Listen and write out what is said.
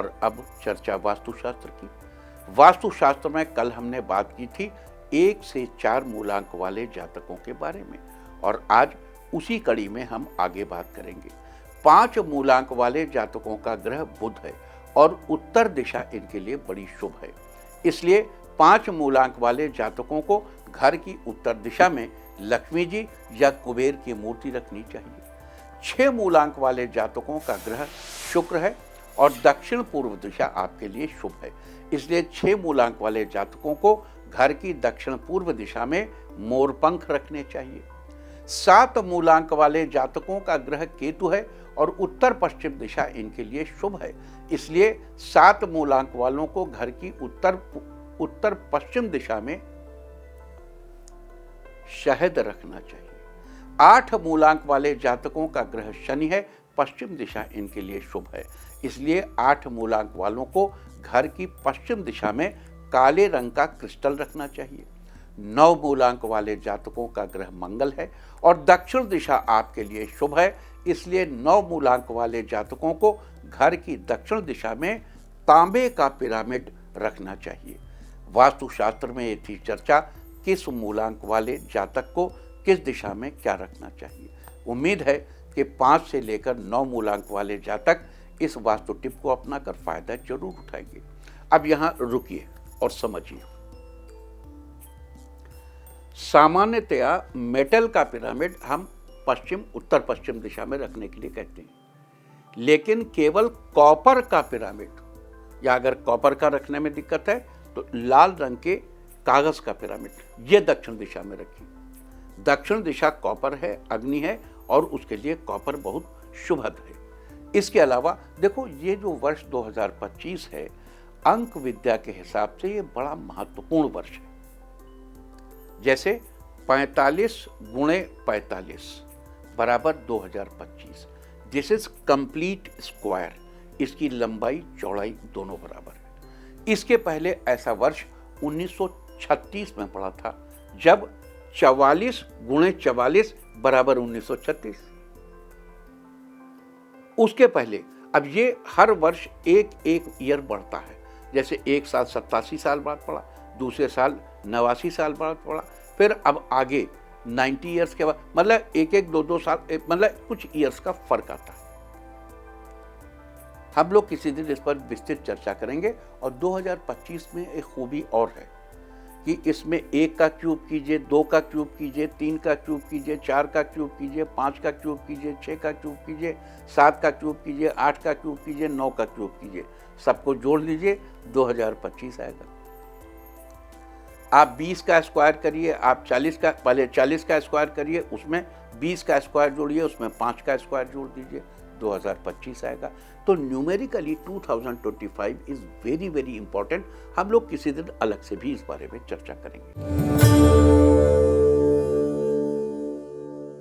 और अब चर्चा वास्तुशास्त्र की। वास्तुशास्त्र में कल हमने बात की थी 1 से 4 मूलांक वाले जातकों के बारे में, और आज उसी कड़ी में हम आगे बात करेंगे। 5 मूलांक वाले जातकों का ग्रह बुध है और उत्तर दिशा इनके लिए बड़ी शुभ है। इसलिए 5 मूलांक वाले जातकों को घर की उत्तर दिशा में लक्ष्मी जी या कुबेर की मूर्ति रखनी चाहिए। 6 मूलांक वाले जातकों का ग्रह शुक्र है और दक्षिण पूर्व दिशा आपके लिए शुभ है। इसलिए 6 मूलांक वाले जातकों को घर की दक्षिण पूर्व दिशा में मोरपंख रखने चाहिए। 7 मूलांक वाले जातकों का ग्रह केतु है और उत्तर पश्चिम दिशा इनके लिए शुभ है। इसलिए 7 मूलांक वालों को घर की उत्तर पश्चिम दिशा में शहद रखना चाहिए। 8 मूलांक वाले जातकों का ग्रह शनि है, पश्चिम दिशा इनके लिए शुभ है। इसलिए 8 मूलांक वालों को घर की पश्चिम दिशा में काले रंग का क्रिस्टल रखना चाहिए। 9 मूलांक वाले जातकों का ग्रह मंगल है और दक्षिण दिशा आपके लिए शुभ है। इसलिए 9 मूलांक वाले जातकों को घर की दक्षिण दिशा में तांबे का पिरामिड रखना चाहिए। वास्तुशास्त्र में ये थी चर्चा किस मूलांक वाले जातक को किस दिशा में क्या रखना चाहिए। उम्मीद है कि 5 से लेकर 9 मूलांक वाले जातक इस वास्तु टिप को अपनाकर फायदा जरूर उठाएंगे। अब यहाँ रुकिए और समझिए। सामान्यतया मेटल का पिरामिड हम उत्तर पश्चिम दिशा में रखने के लिए कहते हैं, लेकिन केवल कॉपर का पिरामिड, या अगर कॉपर का रखने में दिक्कत है तो लाल रंग के कागज का पिरामिड ये दक्षिण दिशा में रखिए। दक्षिण दिशा कॉपर है, अग्नि है, और उसके लिए कॉपर बहुत शुभद है। इसके अलावा देखो, ये जो वर्ष 2025 है, अंक विद्या के हिसाब से ये बड़ा महत्वपूर्ण वर्ष है। जैसे 45 × 45 बराबर 2025, दिस इज कंप्लीट स्क्वायर। इसकी लंबाई चौड़ाई दोनों बराबर है। इसके पहले ऐसा वर्ष 1936 में पड़ा था, जब 44 × 44 बराबर 1936। उसके पहले अब ये हर वर्ष एक ईयर बढ़ता है। जैसे एक साल 87 साल बाद पड़ा, दूसरे साल 89 साल बाद पड़ा, फिर अब आगे 90 ईयर्स के बाद, मतलब एक 2 साल, मतलब कुछ ईयर्स का फर्क आता है। हम लोग किसी दिन इस पर विस्तृत चर्चा करेंगे। और 2025 में एक खूबी और है कि इसमें 1 का क्यूब कीजिए, 2 का क्यूब कीजिए, 3 का क्यूब कीजिए, 4 का क्यूब कीजिए, 5 का क्यूब कीजिए, 6 का क्यूब कीजिए, 7 का क्यूब कीजिए, 8 का क्यूब कीजिए, 9 का क्यूब कीजिए, सबको जोड़ लीजिए, 2025 आएगा। आप 20 का स्क्वायर करिए, आप 40 का, पहले 40 का स्क्वायर करिए, उसमें 20 का स्क्वायर जोड़िए, उसमें 5 का स्क्वायर जोड़ दीजिए, 2025 आएगा। तो numerically 2025 is very very important. हम लोग किसी दिन अलग से भी इस बारे में चर्चा करेंगे।